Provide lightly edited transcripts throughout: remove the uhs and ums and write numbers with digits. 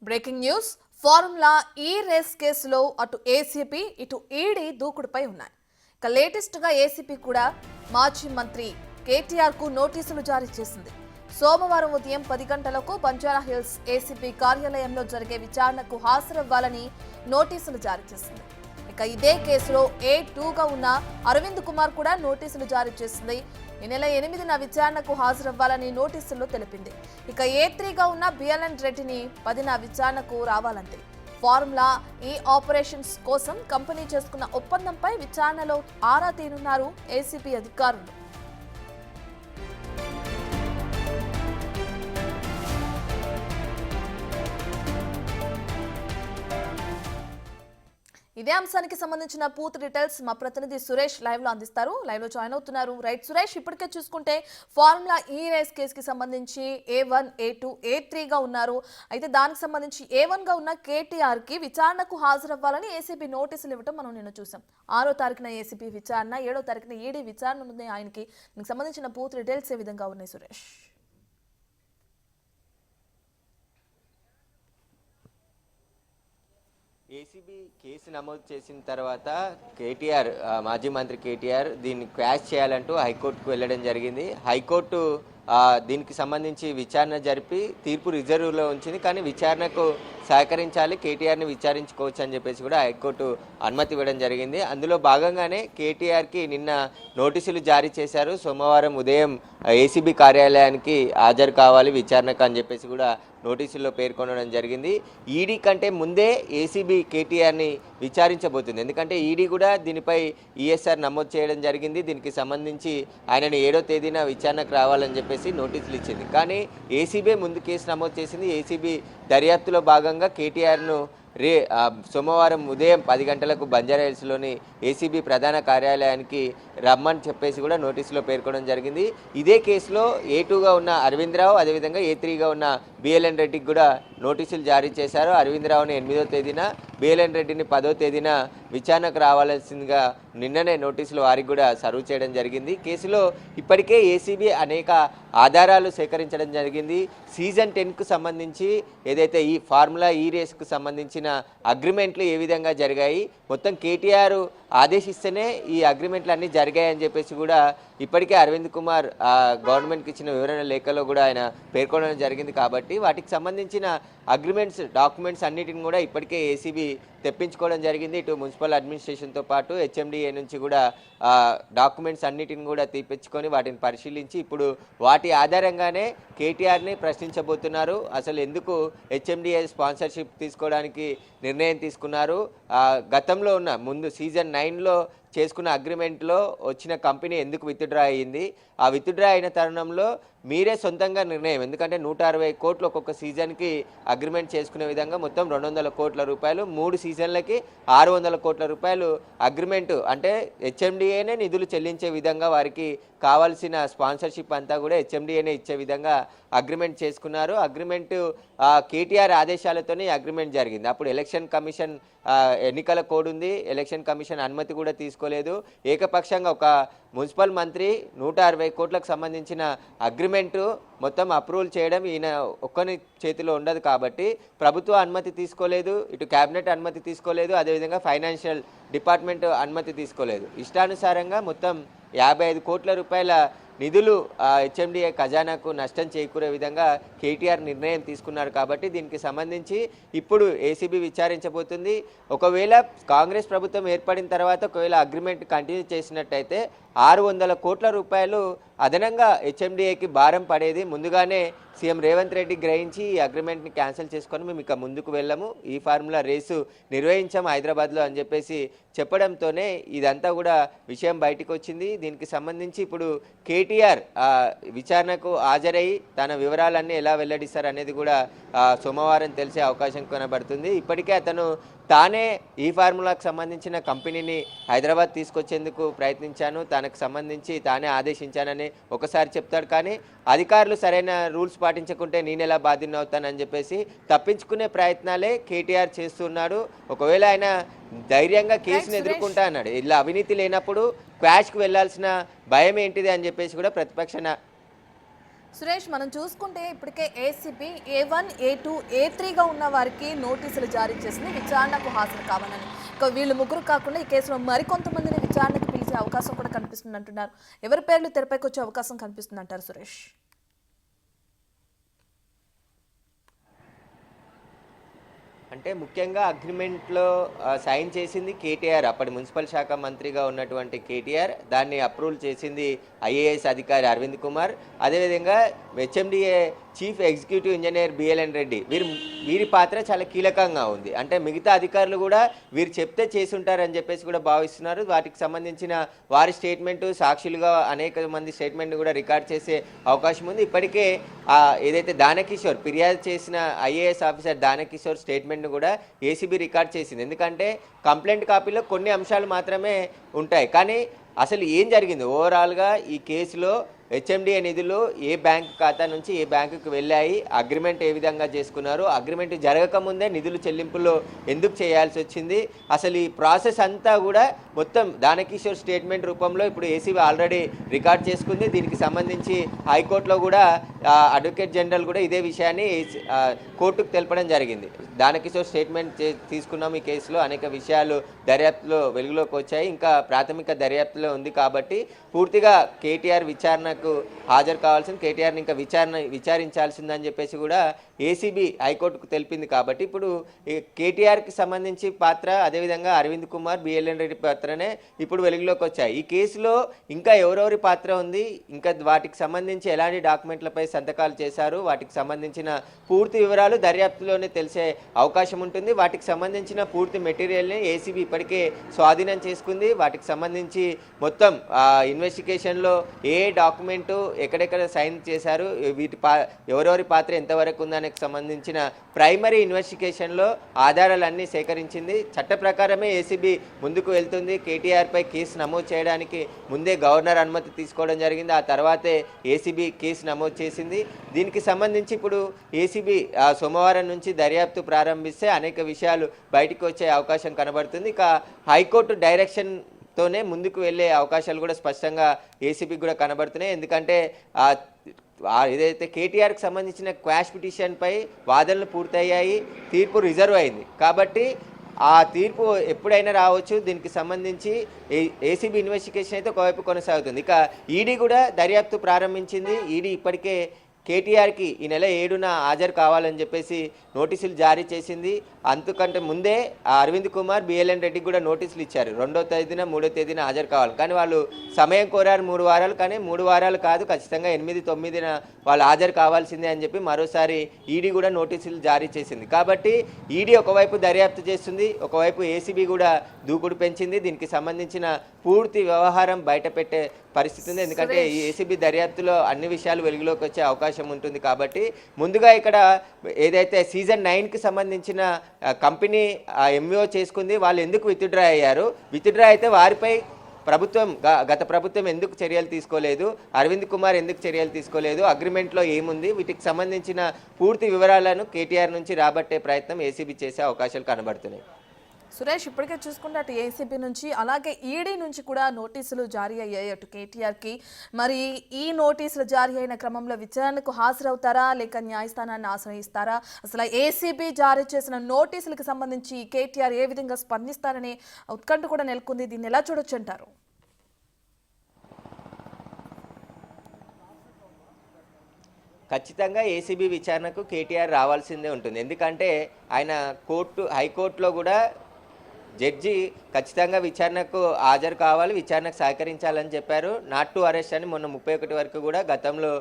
Breaking news formula ఈ race కేసులో అటు ఏసీపీ ఇటు ఈడీ దూకుడుపై ఉన్నాయి. ఇక లేటెస్ట్ గా ఏసీపీ కూడా మాజీ మంత్రి కేటీఆర్ కు నోటీసులు జారీ చేసింది. సోమవారం ఉదయం 10 గంటలకు బంజారాహిల్స్ ఏసీపీ కార్యాలయంలో జరిగే విచారణకు హాజరవ్వాలని నోటీసులు జారీ చేసింది. ఇక ఇదే కేసులో A2గా ఉన్న అరవింద్ కుమార్ కూడా నోటీసులు జారీ చేసింది. ఈ నెల 8న విచారణకు హాజరవ్వాలని నోటీసుల్లో తెలిపింది. ఇక A3గా ఉన్న బిఎల్ఎన్ రెడ్డిని 10న విచారణకు రావాలంటే ఫార్ములా ఈ ఆపరేషన్స్ కోసం కంపెనీ చేసుకున్న ఒప్పందంపై విచారణలో ఆరా తీనున్నారు ఏసీపీ అధికారులు. ఇదే అంశానికి సంబంధించిన పూర్తి డీటెయిల్స్ మా ప్రతినిధి సురేష్ లైవ్ లో అందిస్తారు. లైవ్ లో జాయిన్ అవుతున్నారు. రైట్ సురేష్, ఇప్పటికే చూసుకుంటే ఫార్ములా ఈ రేస్ కేసుకి సంబంధించి A1, A2, A3గా ఉన్నారు. అయితే దానికి సంబంధించి A1 గా ఉన్న కేటీఆర్ కి విచారణకు హాజరవ్వాలని ఏసీబీ నోటీసులు ఇవ్వడం మనం నిన్న చూసాం. 6వ తారీఖున ఏసీబీ విచారణ, 7వ తారీఖున ఈడీ విచారణ ఉంది ఆయనకి. దీనికి సంబంధించిన పూర్తి డీటెయిల్స్ ఏ విధంగా ఉన్నాయి సురేష్? ఏసీబీ కేసు నమోదు చేసిన తర్వాత కేటీఆర్, మాజీ మంత్రి కేటీఆర్ దీన్ని క్వాష్ చేయాలంటూ హైకోర్టుకు వెళ్ళడం జరిగింది. హైకోర్టు దీనికి సంబంధించి విచారణ జరిపి తీర్పు రిజర్వ్లో ఉంచింది. కానీ విచారణకు సహకరించాలి, కేటీఆర్ని విచారించుకోవచ్చు అని చెప్పేసి కూడా హైకోర్టు అనుమతి ఇవ్వడం జరిగింది. అందులో భాగంగానే కేటీఆర్కి నిన్న నోటీసులు జారీ చేశారు. సోమవారం ఉదయం ఏసీబీ కార్యాలయానికి హాజరు కావాలి విచారణకు అని చెప్పేసి కూడా నోటీసుల్లో పేర్కొనడం జరిగింది. ఈడీ కంటే ముందే ఏసీబీ కేటీఆర్ని విచారించబోతుంది. ఎందుకంటే ఈడీ కూడా దీనిపై ఈఎస్ఆర్ నమోదు చేయడం జరిగింది. దీనికి సంబంధించి ఆయనను 7వ తేదీన విచారణకు రావాలని చెప్పేసి నోటీసులు ఇచ్చింది. కానీ ఏసీబీ ముందు కేసు నమోదు చేసింది. ఏసీబీ దర్యాప్తులో భాగంగా కేటీఆర్ను సోమవారం ఉదయం 10 గంటలకు బంజారాహిల్స్లోని ఏసీబీ ప్రధాన కార్యాలయానికి రమ్మని చెప్పేసి కూడా నోటీసులో పేర్కొనడం జరిగింది. ఇదే కేసులో A2గా ఉన్న అరవింద్ రావు, అదేవిధంగా A3గా ఉన్న బిఎల్ఎన్ రెడ్డికి కూడా నోటీసులు జారీ చేశారు. అరవింద్ రావుని 8వ తేదీన, బిఎల్ఎన్ రెడ్డిని 10వ తేదీన విచారణకు రావాల్సిందిగా నిన్ననే నోటీసులు వారికి కూడా సర్వ్ చేయడం జరిగింది. కేసులో ఇప్పటికే ఏసీబీ అనేక ఆధారాలు సేకరించడం జరిగింది. సీజన్ 10కు సంబంధించి ఏదైతే ఈ ఫార్ములా ఈ రేస్కు సంబంధించిన అగ్రిమెంట్లు ఏ విధంగా జరిగాయి, మొత్తం కేటీఆర్ ఆదేశిస్తేనే ఈ అగ్రిమెంట్లు అన్నీ జరిగాయని చెప్పేసి కూడా ఇప్పటికే అరవింద్ కుమార్ గవర్నమెంట్కి ఇచ్చిన వివరణ లేఖలో కూడా ఆయన పేర్కొనడం జరిగింది. కాబట్టి వాటికి సంబంధించిన అగ్రిమెంట్స్, డాక్యుమెంట్స్ అన్నిటిని కూడా ఇప్పటికే ఏసీబీ తెప్పించుకోవడం జరిగింది. ఇటు మున్సిపల్ అడ్మినిస్ట్రేషన్తో పాటు హెచ్ఎండిఏ నుంచి కూడా డాక్యుమెంట్స్ అన్నిటిని కూడా తెప్పించుకొని వాటిని పరిశీలించి ఇప్పుడు వాటి ఆధారంగానే కేటీఆర్ని ప్రశ్నించబోతున్నారు. అసలు ఎందుకు హెచ్ఎండిఏ స్పాన్సర్షిప్ తీసుకోవడానికి నిర్ణయం తీసుకున్నారు, గతంలో ఉన్న ముందు సీజన్ 9లో చేసుకున్న అగ్రిమెంట్లో వచ్చిన కంపెనీ ఎందుకు విత్డ్రా అయ్యింది, ఆ విత్డ్రా అయిన తరుణంలో మీరే సొంతంగా నిర్ణయం, ఎందుకంటే 160 కోట్లు ఒక్కొక్క సీజన్కి అగ్రిమెంట్ చేసుకునే విధంగా మొత్తం 200 కోట్ల రూపాయలు, 3 సీజన్లకి 600 కోట్ల రూపాయలు అగ్రిమెంటు, అంటే హెచ్ఎండిఏనే నిధులు చెల్లించే విధంగా వారికి కావాల్సిన స్పాన్సర్షిప్ అంతా కూడా హెచ్ఎండిఏనే ఇచ్చే విధంగా అగ్రిమెంట్ చేసుకున్నారు. అగ్రిమెంటు కేటీఆర్ ఆదేశాలతోనే అగ్రిమెంట్ జరిగింది. అప్పుడు ఎలక్షన్ కమిషన్ ఎన్నికల కోడ్ ఉంది, ఎలక్షన్ కమిషన్ అనుమతి కూడా తీసుకోలేదు. ఏకపక్షంగా ఒక మున్సిపల్ మంత్రి 160 కోట్లకు సంబంధించిన అగ్రిమెంటు మొత్తం అప్రూవల్ చేయడం ఈయన ఒక్కని చేతిలో ఉండదు. కాబట్టి ప్రభుత్వ అనుమతి తీసుకోలేదు, ఇటు క్యాబినెట్ అనుమతి తీసుకోలేదు, అదేవిధంగా ఫైనాన్షియల్ డిపార్ట్మెంట్ అనుమతి తీసుకోలేదు. ఇష్టానుసారంగా మొత్తం 55 కోట్ల రూపాయల నిధులు హెచ్ఎండిఏ ఖజానాకు నష్టం చేకూరే విధంగా కేటీఆర్ నిర్ణయం తీసుకున్నారు. కాబట్టి దీనికి సంబంధించి ఇప్పుడు ఏసీబీ విచారించబోతుంది. ఒకవేళ కాంగ్రెస్ ప్రభుత్వం ఏర్పడిన తర్వాత ఒకవేళ అగ్రిమెంట్ కంటిన్యూ చేసినట్టయితే 600 కోట్ల రూపాయలు అదనంగా హెచ్ఎండిఏకి భారం పడేది. ముందుగానే సీఎం రేవంత్ రెడ్డి గ్రహించి ఈ అగ్రిమెంట్ని క్యాన్సిల్ చేసుకొని మేము ఇక ముందుకు వెళ్ళము, ఈ ఫార్ములా రేసు నిర్వహించాం హైదరాబాద్లో అని చెప్పేసి చెప్పడంతోనే ఇదంతా కూడా విషయం బయటకు వచ్చింది. దీనికి సంబంధించి ఇప్పుడు కేటీఆర్ విచారణకు హాజరై తన వివరాలన్నీ ఎలా వెల్లడిస్తారు అనేది కూడా సోమవారం తెలిసే అవకాశం కనబడుతుంది. ఇప్పటికే అతను తానే ఈ ఫార్ములాకు సంబంధించిన కంపెనీని హైదరాబాద్ తీసుకొచ్చేందుకు ప్రయత్నించాను, తనకు సంబంధించి తానే ఆదేశించానని ఒకసారి చెప్తాడు. కానీ అధికారులు సరైన రూల్స్ పాటించకుంటే నేను ఎలా బాధ్యత అవుతానని చెప్పేసి తప్పించుకునే ప్రయత్నాలే కేటీఆర్ చేస్తున్నాడు. ఒకవేళ ఆయన ధైర్యంగా కేసును ఎదుర్కొంటా అన్నాడు, ఇలా అవినీతి లేనప్పుడు క్వాష్కు వెళ్లాల్సిన భయం ఏంటిది అని చెప్పేసి కూడా ప్రతిపక్ష సురేష్, మనం చూసుకుంటే ఇప్పటికే ఏసీబీ A1, A2, A3గా ఉన్న వారికి నోటీసులు జారీ చేసింది విచారణకు హాజరు కావాలని. ఇక వీళ్ళు ముగ్గురు కాకుండా ఈ కేసులో మరికొంతమందిని విచారణకు పిలిచే అవకాశం కూడా కనిపిస్తుంది అంటున్నారు. ఎవరి పేర్లు తెరపైకి వచ్చే అవకాశం కనిపిస్తుంది అంటారు సురేష్? అంటే ముఖ్యంగా అగ్రిమెంట్లో సైన్ చేసింది కేటీఆర్, అప్పటి మున్సిపల్ శాఖ మంత్రిగా ఉన్నటువంటి కేటీఆర్. దాన్ని అప్రూవల్ చేసింది ఐఏఎస్ అధికారి అరవింద్ కుమార్. అదేవిధంగా HMDA chief executive engineer BLN Reddy. వీరి పాత్ర చాలా కీలకంగా ఉంది. అంటే మిగతా అధికారులు కూడా వీరు చెప్తే చేసుంటారని చెప్పేసి కూడా భావిస్తున్నారు. వాటికి సంబంధించిన వారి స్టేట్మెంటు, సాక్షులుగా అనేక మంది స్టేట్మెంట్ కూడా రికార్డ్ చేసే అవకాశం ఉంది. ఇప్పటికే ఏదైతే దానకిషోర్ ఫిర్యాదు చేసిన ఐఏఎస్ ఆఫీసర్ దానకిషోర్ స్టేట్మెంట్ను కూడా ఏసీబీ రికార్డ్ చేసింది. ఎందుకంటే కంప్లైంట్ కాపీలో కొన్ని అంశాలు మాత్రమే ఉంటాయి. కానీ అసలు ఏం జరిగింది ఓవరాల్గా ఈ కేసులో, హెచ్ఎండిఏ నిధులు ఏ బ్యాంక్ ఖాతా నుంచి ఏ బ్యాంకుకి వెళ్ళాయి, అగ్రిమెంట్ ఏ విధంగా చేసుకున్నారు, అగ్రిమెంట్ జరగకముందే నిధులు చెల్లింపులు ఎందుకు చేయాల్సి వచ్చింది, అసలు ఈ ప్రాసెస్ అంతా కూడా మొత్తం దానకిషోర్ స్టేట్మెంట్ రూపంలో ఇప్పుడు ఏసీబీ ఆల్రెడీ రికార్డ్ చేసుకుంది. దీనికి సంబంధించి హైకోర్టులో కూడా అడ్వకేట్ జనరల్ కూడా ఇదే విషయాన్ని కోర్టుకు తెలపడం జరిగింది. దానకిషోర్ స్టేట్మెంట్ తీసుకున్నాం, ఈ కేసులో అనేక విషయాలు దర్యాప్తులో వెలుగులోకి వచ్చాయి, ఇంకా ప్రాథమిక దర్యాప్తులో ఉంది కాబట్టి పూర్తిగా కేటీఆర్ విచారణకు హాజరు కావాల్సింది, కేటీఆర్ని ఇంకా విచారించాల్సిందని చెప్పేసి కూడా ఏసీబీ హైకోర్టుకు తెలిపింది. కాబట్టి ఇప్పుడు కేటీఆర్కి సంబంధించి పాత్ర, అదేవిధంగా అరవింద్ కుమార్, బిఎల్ఎన్ రెడ్డి పాత్రనే ఇప్పుడు వెలుగులోకి వచ్చాయి. ఈ కేసులో ఇంకా ఎవరెవరి పాత్ర ఉంది, ఇంకా వాటికి సంబంధించి ఎలాంటి డాక్యుమెంట్లపై సంతకాలు చేశారు, వాటికి సంబంధించిన పూర్తి వివరాలు దర్యాప్తులోనే తెలిసే అవకాశం ఉంటుంది. వాటికి సంబంధించిన పూర్తి మెటీరియల్ని ఏసీబీ ఇప్పటికే స్వాధీనం చేసుకుంది. వాటికి సంబంధించి మొత్తం ఇన్వెస్టిగేషన్లో ఏ డాక్యుమెంటు ఎక్కడెక్కడ సైన్ చేశారు, ఎవరెవరి పాత్ర ఎంతవరకు ఉందనే సంబంధించిన ప్రైమరీ ఇన్వెస్టిగేషన్లో ఆధారాలన్నీ సేకరించింది. చట్ట ప్రకారమే ఏసీబీ ముందుకు వెళ్తుంది. కేటీఆర్పై కేసు నమోదు చేయడానికి ముందే గవర్నర్ అనుమతి తీసుకోవడం జరిగింది. ఆ తర్వాతే ఏసీబీ కేసు నమోదు చేసింది. దీనికి సంబంధించి ఇప్పుడు ఏసీబీ సోమవారం నుంచి దర్యాప్తు ప్రారంభిస్తే అనేక విషయాలు బయటికి వచ్చే అవకాశం కనబడుతుంది. ఇక హైకోర్టు డైరెక్షన్తోనే ముందుకు వెళ్ళే అవకాశాలు కూడా స్పష్టంగా ఏసీబీకి కూడా కనబడుతున్నాయి. ఎందుకంటే ఏదైతే కేటీఆర్కి సంబంధించిన క్వాష్ పిటిషన్పై వాదనలు పూర్తయ్యాయి, తీర్పు రిజర్వ్ అయింది. కాబట్టి ఆ తీర్పు ఎప్పుడైనా రావచ్చు. దీనికి సంబంధించి ఏసీబీ ఇన్వెస్టిగేషన్ అయితే ఒకవైపు కొనసాగుతుంది. ఇక ఈడీ కూడా దర్యాప్తు ప్రారంభించింది. ఈడీ ఇప్పటికే కేటీఆర్కి ఈ నెల 7న హాజరు కావాలని చెప్పేసి నోటీసులు జారీ చేసింది. అంతకంటే ముందే అరవింద్ కుమార్, బిఎల్ఎన్ రెడ్డికి కూడా నోటీసులు ఇచ్చారు. 2వ తేదీన 3వ తేదీన హాజరు కావాలి. కానీ వాళ్ళు సమయం కోరారు 3 వారాలు. కానీ 3 వారాలు కాదు, ఖచ్చితంగా 8, 9న వాళ్ళు హాజరు కావాల్సిందే అని చెప్పి మరోసారి ఈడీ కూడా నోటీసులు జారీ చేసింది. కాబట్టి ఈడీ ఒకవైపు దర్యాప్తు చేస్తుంది, ఒకవైపు ఏసీబీ కూడా దూకుడు పెంచింది. దీనికి సంబంధించిన పూర్తి వ్యవహారం బయట పెట్టే పరిస్థితి ఉంది. ఎందుకంటే ఈ ఏసీబీ దర్యాప్తులో అన్ని విషయాలు వెలుగులోకి వచ్చే అవకాశం ఉంటుంది. కాబట్టి ముందుగా ఇక్కడ ఏదైతే సీజన్ 9కి సంబంధించిన కంపెనీ ఎంఓ చేసుకుంది, వాళ్ళు ఎందుకు విత్డ్రా అయ్యారు, విత్డ్రా అయితే వారిపై గత ప్రభుత్వం ఎందుకు చర్యలు తీసుకోలేదు, అరవింద్ కుమార్ ఎందుకు చర్యలు తీసుకోలేదు, అగ్రిమెంట్లో ఏముంది, వీటికి సంబంధించిన పూర్తి వివరాలను కేటీఆర్ నుంచి రాబట్టే ప్రయత్నం ఏసీబీ చేసే అవకాశాలు కనబడుతున్నాయి. సురేష్, ఇప్పటికే చూసుకుంటే అటు ఏసీబీ నుంచి అలాగే ఈడీ నుంచి కూడా నోటీసులు జారీ అయ్యాయి అటు కేటీఆర్కి. మరి ఈ నోటీసులు జారీ అయిన క్రమంలో విచారణకు హాజరవుతారా లేక న్యాయస్థానాన్ని ఆశ్రయిస్తారా? అసలు ఏసీబీ జారీ చేసిన నోటీసులకు సంబంధించి కేటీఆర్ ఏ విధంగా స్పందిస్తారనే ఉత్కంఠ కూడా నెలకొంది. దీన్ని ఎలా చూడొచ్చు అంటారు? ఖచ్చితంగా ఏసీబీ విచారణకు కేటీఆర్ రావాల్సిందే ఉంటుంది. ఎందుకంటే ఆయన హైకోర్టులో కూడా జడ్జి ఖచ్చితంగా విచారణకు హాజరు కావాలి, విచారణకు సహకరించాలని చెప్పారు. నాట్ టు అరెస్ట్ అని మొన్న 31 వరకు కూడా గతంలో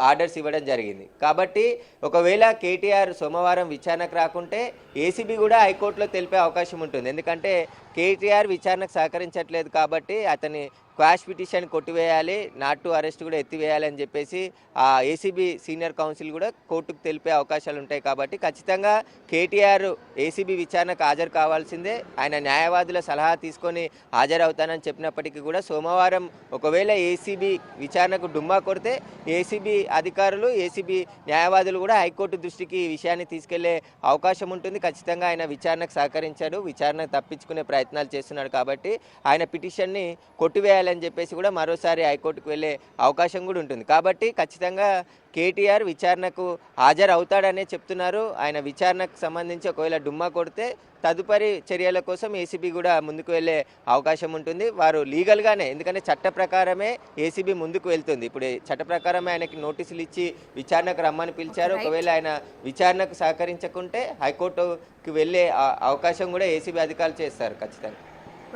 ఆర్డర్స్ ఇవ్వడం జరిగింది. కాబట్టి ఒకవేళ కేటీఆర్ సోమవారం విచారణకు రాకుంటే ఏసీబీ కూడా హైకోర్టులో తెలిపే అవకాశం ఉంటుంది. ఎందుకంటే కేటీఆర్ విచారణకు సహకరించట్లేదు కాబట్టి అతని క్వాష్ పిటిషన్ కొట్టివేయాలి, నాట్ టు అరెస్ట్ కూడా ఎత్తివేయాలి అని చెప్పేసి ఆ ఏసీబీ సీనియర్ కౌన్సిల్ కూడా కోర్టుకు తెలిపే అవకాశాలు ఉంటాయి. కాబట్టి ఖచ్చితంగా కేటీఆర్ ఏసీబీ విచారణకు హాజరు కావాల్సిందే. ఆయన న్యాయవాదుల సలహా తీసుకొని హాజరవుతానని చెప్పినప్పటికీ కూడా సోమవారం ఒకవేళ ఏసీబీ విచారణకు డుమ్మా కొడితే ఏసీబీ అధికారులు, ఏసీబీ న్యాయవాదులు కూడా హైకోర్టు దృష్టికి ఈ విషయాన్ని తీసుకెళ్లే అవకాశం ఉంటుంది. ఖచ్చితంగా ఆయన విచారణకు సహకరించాడు, విచారణ తప్పించుకునే ప్రయత్నాలు చేస్తున్నాడు. కాబట్టి ఆయన పిటిషన్ని కొట్టివేయాలి అని చెప్పేసి కూడా మరోసారి హైకోర్టుకు వెళ్ళే అవకాశం కూడా ఉంటుంది. కాబట్టి ఖచ్చితంగా కేటీఆర్ విచారణకు హాజరవుతాడనే చెప్తున్నారు. ఆయన విచారణకు సంబంధించి ఒకవేళ డుమ్మా కొడితే తదుపరి చర్యల కోసం ఏసీబీ కూడా ముందుకు వెళ్ళే అవకాశం ఉంటుంది. వారు లీగల్గానే, ఎందుకంటే చట్ట ప్రకారమే ఏసీబీ ముందుకు వెళ్తుంది. ఇప్పుడు చట్ట ప్రకారమే ఆయనకి నోటీసులు ఇచ్చి విచారణకు రమ్మని పిలిచారు. ఒకవేళ ఆయన విచారణకు సహకరించకుంటే హైకోర్టుకి వెళ్ళే అవకాశం కూడా ఏసీబీ అధికారులు చేస్తారు ఖచ్చితంగా.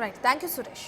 Right, thank you Suresh.